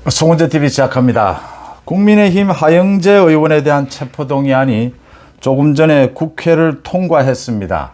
송은재TV 시작합니다. 국민의힘 하영재 의원에 대한 체포동의안이 조금 전에 국회를 통과했습니다.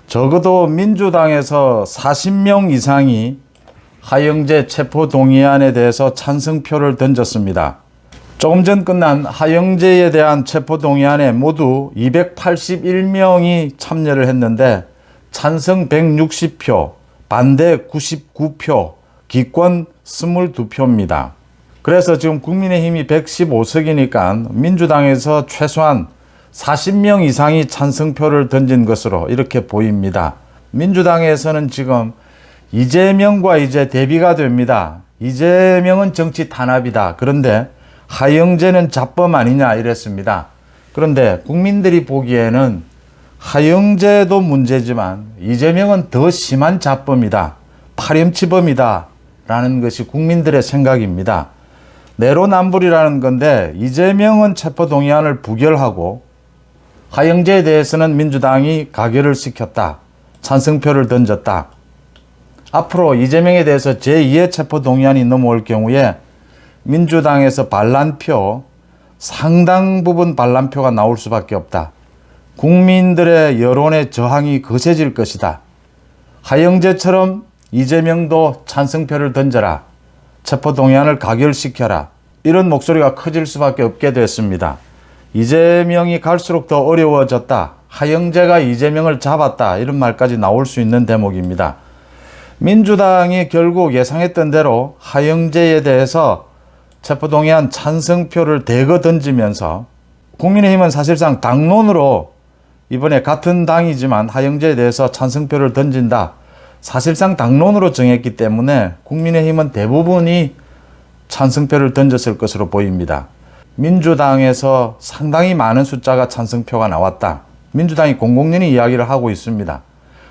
적어도 민주당에서 40명 이상이 하영재 체포동의안에 대해서 찬성표를 던졌습니다. 조금 전 끝난 하영재에 대한 체포동의안에 모두 281명이 참여를 했는데 찬성 160표, 반대 99표, 기권 22표입니다. 그래서 지금 국민의힘이 115석이니까 민주당에서 최소한 40명 이상이 찬성표를 던진 것으로 이렇게 보입니다. 민주당에서는 지금 이재명과 이제 대비가 됩니다. 이재명은 정치 탄압이다. 그런데 하영재는 자범 아니냐 이랬습니다. 그런데 국민들이 보기에는 하영재도 문제지만 이재명은 더 심한 자범이다. 파렴치범이다. 라는 것이 국민들의 생각입니다. 내로남불이라는 건데 이재명은 체포동의안을 부결하고 하영재에 대해서는 민주당이 가결을 시켰다. 찬성표를 던졌다. 앞으로 이재명에 대해서 제2의 체포동의안이 넘어올 경우에 민주당에서 반란표, 상당 부분 반란표가 나올 수밖에 없다. 국민들의 여론의 저항이 거세질 것이다. 하영재처럼 이재명도 찬성표를 던져라. 체포동의안을 가결시켜라. 이런 목소리가 커질 수밖에 없게 됐습니다. 이재명이 갈수록 더 어려워졌다. 하영재가 이재명을 잡았다. 이런 말까지 나올 수 있는 대목입니다. 민주당이 결국 예상했던 대로 하영재에 대해서 체포동의안 찬성표를 대거 던지면서 국민의힘은 사실상 당론으로 이번에 같은 당이지만 하영재에 대해서 찬성표를 던진다. 사실상 당론으로 정했기 때문에 국민의힘은 대부분이 찬성표를 던졌을 것으로 보입니다. 민주당에서 상당히 많은 숫자가 찬성표가 나왔다. 민주당이 공공연히 이야기를 하고 있습니다.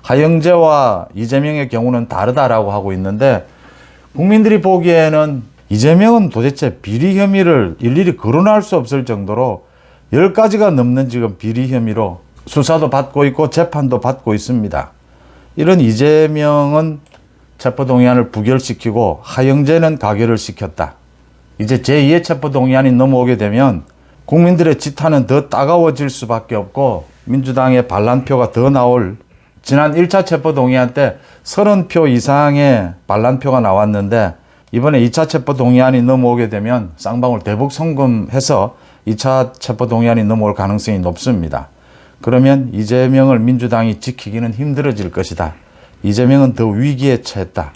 하영재와 이재명의 경우는 다르다라고 하고 있는데 국민들이 보기에는 이재명은 도대체 비리 혐의를 일일이 거론할 수 없을 정도로 10가지가 넘는 지금 비리 혐의로 수사도 받고 있고 재판도 받고 있습니다. 이런 이재명은 체포동의안을 부결시키고 하영재는 가결을 시켰다. 이제 제2의 체포동의안이 넘어오게 되면 국민들의 지탄은 더 따가워질 수밖에 없고 민주당의 반란표가 더 나올, 지난 1차 체포동의안 때 30표 이상의 반란표가 나왔는데 이번에 2차 체포동의안이 넘어오게 되면 쌍방울 대북 송금해서 2차 체포동의안이 넘어올 가능성이 높습니다. 그러면 이재명을 민주당이 지키기는 힘들어질 것이다. 이재명은 더 위기에 처했다.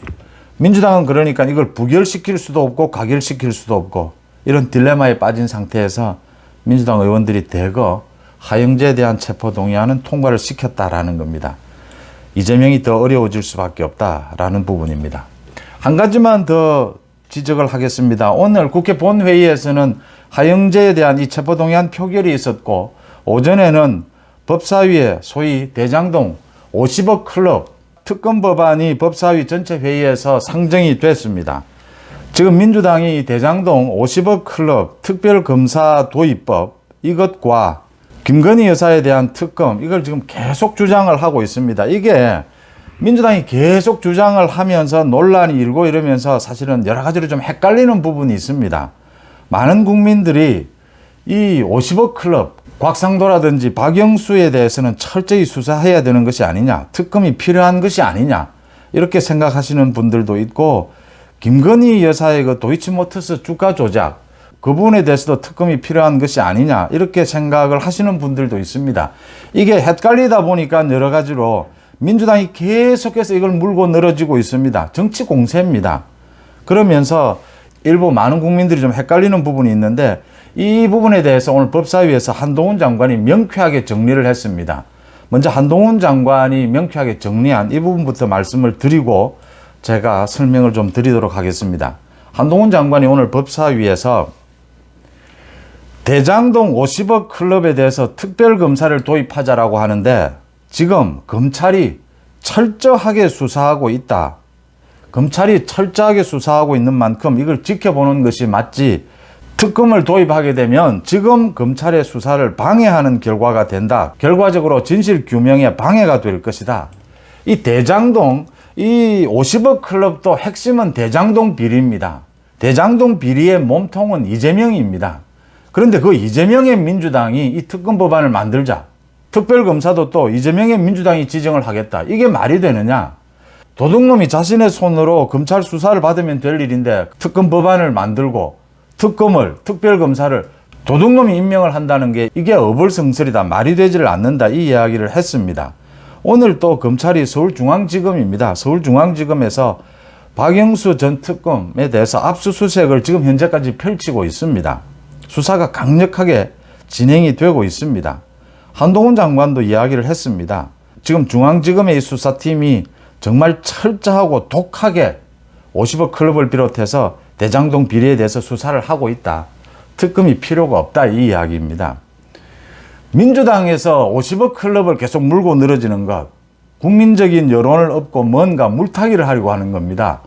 민주당은 그러니까 이걸 부결시킬 수도 없고 가결시킬 수도 없고 이런 딜레마에 빠진 상태에서 민주당 의원들이 대거 하영재에 대한 체포동의안은 통과를 시켰다라는 겁니다. 이재명이 더 어려워질 수밖에 없다라는 부분입니다. 한 가지만 더 지적을 하겠습니다. 오늘 국회 본회의에서는 하영재에 대한 이 체포동의안 표결이 있었고 오전에는 법사위에 소위 대장동 50억 클럽 특검 법안이 법사위 전체 회의에서 상정이 됐습니다. 지금 민주당이 대장동 50억 클럽 특별검사 도입법 이것과 김건희 여사에 대한 특검 이걸 지금 계속 주장을 하고 있습니다. 이게 민주당이 계속 주장을 하면서 논란이 일고 이러면서 사실은 여러 가지로 좀 헷갈리는 부분이 있습니다. 많은 국민들이 이 50억 클럽 곽상도라든지 박영수에 대해서는 철저히 수사해야 되는 것이 아니냐, 특검이 필요한 것이 아니냐 이렇게 생각하시는 분들도 있고 김건희 여사의 그 도이치모터스 주가 조작 그 부분에 대해서도 특검이 필요한 것이 아니냐 이렇게 생각을 하시는 분들도 있습니다. 이게 헷갈리다 보니까 여러 가지로 민주당이 계속해서 이걸 물고 늘어지고 있습니다. 정치 공세입니다. 그러면서 일부 많은 국민들이 좀 헷갈리는 부분이 있는데 이 부분에 대해서 오늘 법사위에서 한동훈 장관이 명쾌하게 정리를 했습니다. 먼저 한동훈 장관이 명쾌하게 정리한 이 부분부터 말씀을 드리고 제가 설명을 좀 드리도록 하겠습니다. 한동훈 장관이 오늘 법사위에서 대장동 50억 클럽에 대해서 특별검사를 도입하자라고 하는데 지금 검찰이 철저하게 수사하고 있다. 검찰이 철저하게 수사하고 있는 만큼 이걸 지켜보는 것이 맞지 특검을 도입하게 되면 지금 검찰의 수사를 방해하는 결과가 된다. 결과적으로 진실 규명에 방해가 될 것이다. 이 대장동, 이 50억 클럽도 핵심은 대장동 비리입니다. 대장동 비리의 몸통은 이재명입니다. 그런데 그 이재명의 민주당이 이 특검 법안을 만들자 특별검사도 또 이재명의 민주당이 지정을 하겠다. 이게 말이 되느냐? 도둑놈이 자신의 손으로 검찰 수사를 받으면 될 일인데 특검 법안을 만들고 특별검사를 도둑놈이 임명을 한다는 게 이게 어불성설이다. 말이 되지를 않는다. 이 이야기를 했습니다. 오늘 또 검찰이 서울중앙지검입니다. 서울중앙지검에서 박영수 전 특검에 대해서 압수수색을 지금 현재까지 펼치고 있습니다. 수사가 강력하게 진행이 되고 있습니다. 한동훈 장관도 이야기를 했습니다. 지금 중앙지검의 수사팀이 정말 철저하고 독하게 50억 클럽을 비롯해서 대장동 비리에 대해서 수사를 하고 있다. 특검이 필요가 없다. 이 이야기입니다. 민주당에서 50억 클럽을 계속 물고 늘어지는 것, 국민적인 여론을 얻고 뭔가 물타기를 하려고 하는 겁니다.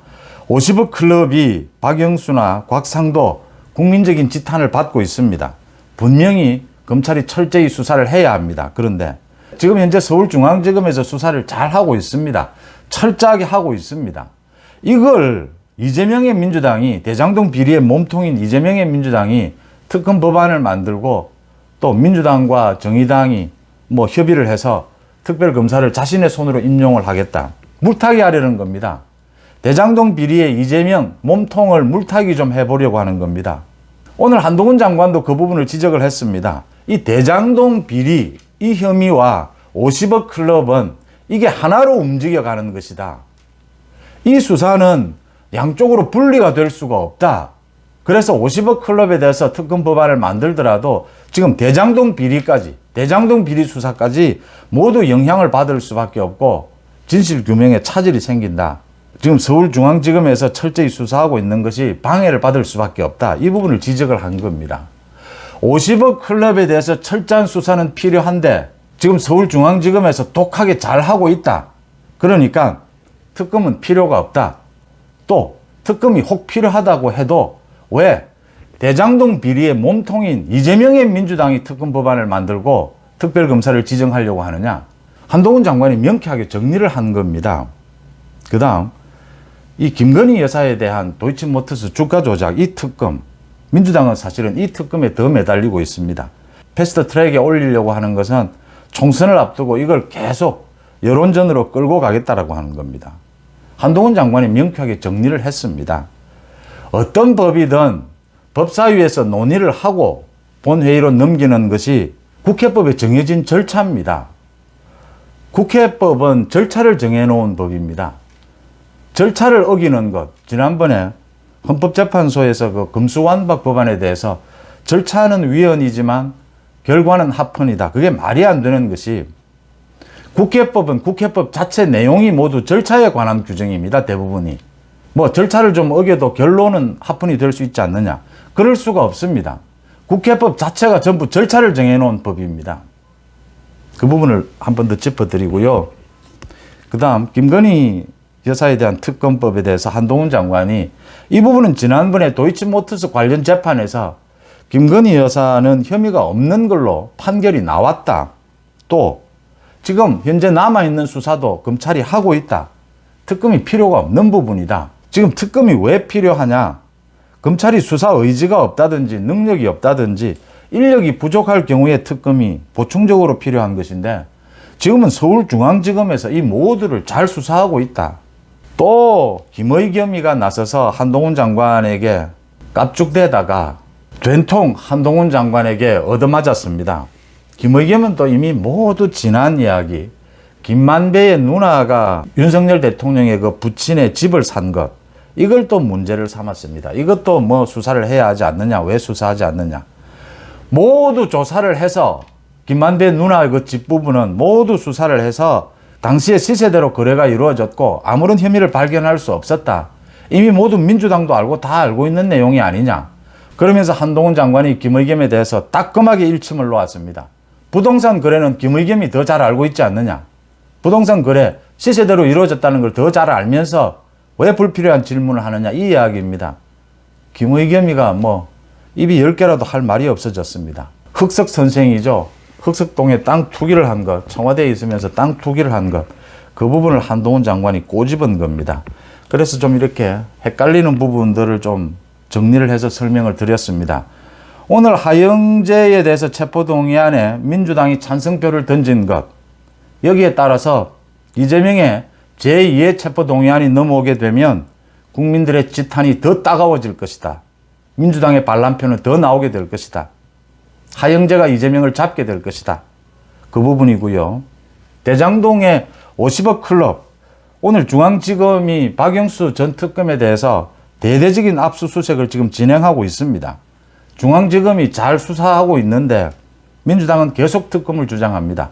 50억 클럽이 박영수나 곽상도 국민적인 지탄을 받고 있습니다. 분명히 검찰이 철저히 수사를 해야 합니다. 그런데 지금 현재 서울중앙지검에서 수사를 잘 하고 있습니다. 철저하게 하고 있습니다. 이걸 이재명의 민주당이, 대장동 비리의 몸통인 이재명의 민주당이 특검 법안을 만들고 또 민주당과 정의당이 협의를 해서 특별검사를 자신의 손으로 임용을 하겠다. 물타기 하려는 겁니다. 대장동 비리의 이재명 몸통을 물타기 좀 해보려고 하는 겁니다. 오늘 한동훈 장관도 그 부분을 지적을 했습니다. 이 대장동 비리, 이 혐의와 50억 클럽은 이게 하나로 움직여가는 것이다. 이 수사는 양쪽으로 분리가 될 수가 없다. 그래서 50억 클럽에 대해서 특검 법안을 만들더라도 지금 대장동 비리까지, 대장동 비리 수사까지 모두 영향을 받을 수밖에 없고 진실 규명에 차질이 생긴다. 지금 서울중앙지검에서 철저히 수사하고 있는 것이 방해를 받을 수밖에 없다. 이 부분을 지적을 한 겁니다. 50억 클럽에 대해서 철저한 수사는 필요한데 지금 서울중앙지검에서 독하게 잘하고 있다. 그러니까 특검은 필요가 없다. 또 특검이 혹 필요하다고 해도 왜 대장동 비리의 몸통인 이재명의 민주당이 특검 법안을 만들고 특별검사를 지정하려고 하느냐? 한동훈 장관이 명쾌하게 정리를 한 겁니다. 그 다음 이 김건희 여사에 대한 도이치모터스 주가 조작 이 특검, 민주당은 사실은 이 특검에 더 매달리고 있습니다. 패스트 트랙에 올리려고 하는 것은 총선을 앞두고 이걸 계속 여론전으로 끌고 가겠다라고 하는 겁니다. 한동훈 장관이 명쾌하게 정리를 했습니다. 어떤 법이든 법사위에서 논의를 하고 본회의로 넘기는 것이 국회법에 정해진 절차입니다. 국회법은 절차를 정해놓은 법입니다. 절차를 어기는 것, 지난번에 헌법재판소에서 그 금수완박 법안에 대해서 절차는 위헌이지만 결과는 합헌이다. 그게 말이 안 되는 것이 국회법은 국회법 자체 내용이 모두 절차에 관한 규정입니다. 대부분이. 절차를 좀 어겨도 결론은 합헌이 될 수 있지 않느냐. 그럴 수가 없습니다. 국회법 자체가 전부 절차를 정해놓은 법입니다. 그 부분을 한 번 더 짚어드리고요. 그 다음 김건희 여사에 대한 특검법에 대해서 한동훈 장관이 이 부분은 지난번에 도이치모터스 관련 재판에서 김건희 여사는 혐의가 없는 걸로 판결이 나왔다. 또 지금 현재 남아있는 수사도 검찰이 하고 있다. 특검이 필요가 없는 부분이다. 지금 특검이 왜 필요하냐? 검찰이 수사 의지가 없다든지 능력이 없다든지 인력이 부족할 경우에 특검이 보충적으로 필요한 것인데 지금은 서울중앙지검에서 이 모두를 잘 수사하고 있다. 또 김의겸이가 나서서 한동훈 장관에게 깝죽대다가 된통 한동훈 장관에게 얻어맞았습니다. 김의겸은 또 이미 모두 지난 이야기, 김만배의 누나가 윤석열 대통령의 그 부친의 집을 산 것, 이걸 또 문제를 삼았습니다. 이것도 수사를 해야 하지 않느냐, 왜 수사하지 않느냐. 모두 조사를 해서 김만배 누나의 그 집 부분은 모두 수사를 해서 당시에 시세대로 거래가 이루어졌고 아무런 혐의를 발견할 수 없었다. 이미 모두 민주당도 알고 다 알고 있는 내용이 아니냐. 그러면서 한동훈 장관이 김의겸에 대해서 따끔하게 일침을 놓았습니다. 부동산 거래는 김의겸이 더 잘 알고 있지 않느냐. 부동산 거래 시세대로 이루어졌다는 걸 더 잘 알면서 왜 불필요한 질문을 하느냐, 이 이야기입니다. 김의겸이가 입이 10개라도 할 말이 없어졌습니다. 흑석 선생이죠. 흑석동에 땅 투기를 한 것, 청와대에 있으면서 땅 투기를 한 것, 그 부분을 한동훈 장관이 꼬집은 겁니다. 그래서 좀 이렇게 헷갈리는 부분들을 좀 정리를 해서 설명을 드렸습니다. 오늘 하영재에 대해서 체포동의안에 민주당이 찬성표를 던진 것, 여기에 따라서 이재명의 제2의 체포동의안이 넘어오게 되면 국민들의 지탄이 더 따가워질 것이다. 민주당의 반란표는 더 나오게 될 것이다. 하영재가 이재명을 잡게 될 것이다. 그 부분이고요. 대장동의 50억 클럽, 오늘 중앙지검이 박영수 전 특검에 대해서 대대적인 압수수색을 지금 진행하고 있습니다. 중앙지검이 잘 수사하고 있는데 민주당은 계속 특검을 주장합니다.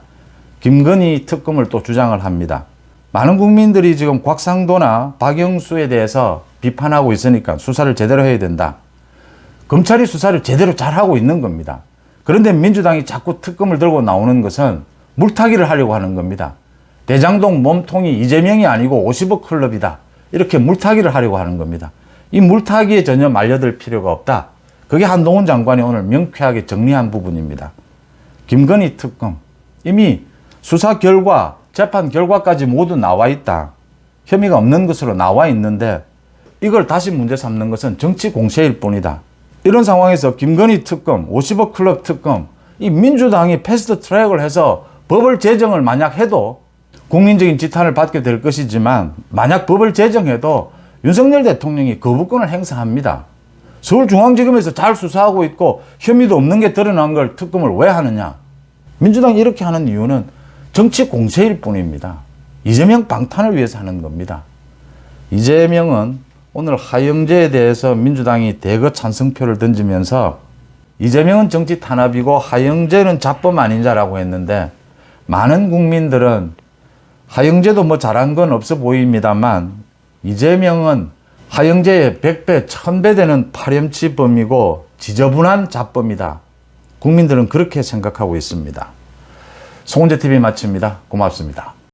김건희 특검을 또 주장을 합니다. 많은 국민들이 지금 곽상도나 박영수에 대해서 비판하고 있으니까 수사를 제대로 해야 된다. 검찰이 수사를 제대로 잘하고 있는 겁니다. 그런데 민주당이 자꾸 특검을 들고 나오는 것은 물타기를 하려고 하는 겁니다. 대장동 몸통이 이재명이 아니고 50억 클럽이다. 이렇게 물타기를 하려고 하는 겁니다. 이 물타기에 전혀 말려들 필요가 없다. 그게 한동훈 장관이 오늘 명쾌하게 정리한 부분입니다. 김건희 특검, 이미 수사 결과, 재판 결과까지 모두 나와 있다. 혐의가 없는 것으로 나와 있는데 이걸 다시 문제 삼는 것은 정치 공세일 뿐이다. 이런 상황에서 김건희 특검, 50억 클럽 특검, 이 민주당이 패스트 트랙을 해서 법을 제정을 만약 해도 국민적인 지탄을 받게 될 것이지만 만약 법을 제정해도 윤석열 대통령이 거부권을 행사합니다. 서울중앙지검에서 잘 수사하고 있고 혐의도 없는 게 드러난 걸 특검을 왜 하느냐. 민주당이 이렇게 하는 이유는 정치 공세일 뿐입니다. 이재명 방탄을 위해서 하는 겁니다. 이재명은 오늘 하영재에 대해서 민주당이 대거 찬성표를 던지면서 이재명은 정치 탄압이고 하영재는 자법 아니냐라고 했는데 많은 국민들은 하영재도 뭐 잘한 건 없어 보입니다만 이재명은 하영재의 100배, 1000배 되는 파렴치범이고 지저분한 자범이다. 국민들은 그렇게 생각하고 있습니다. 송은재TV 마칩니다. 고맙습니다.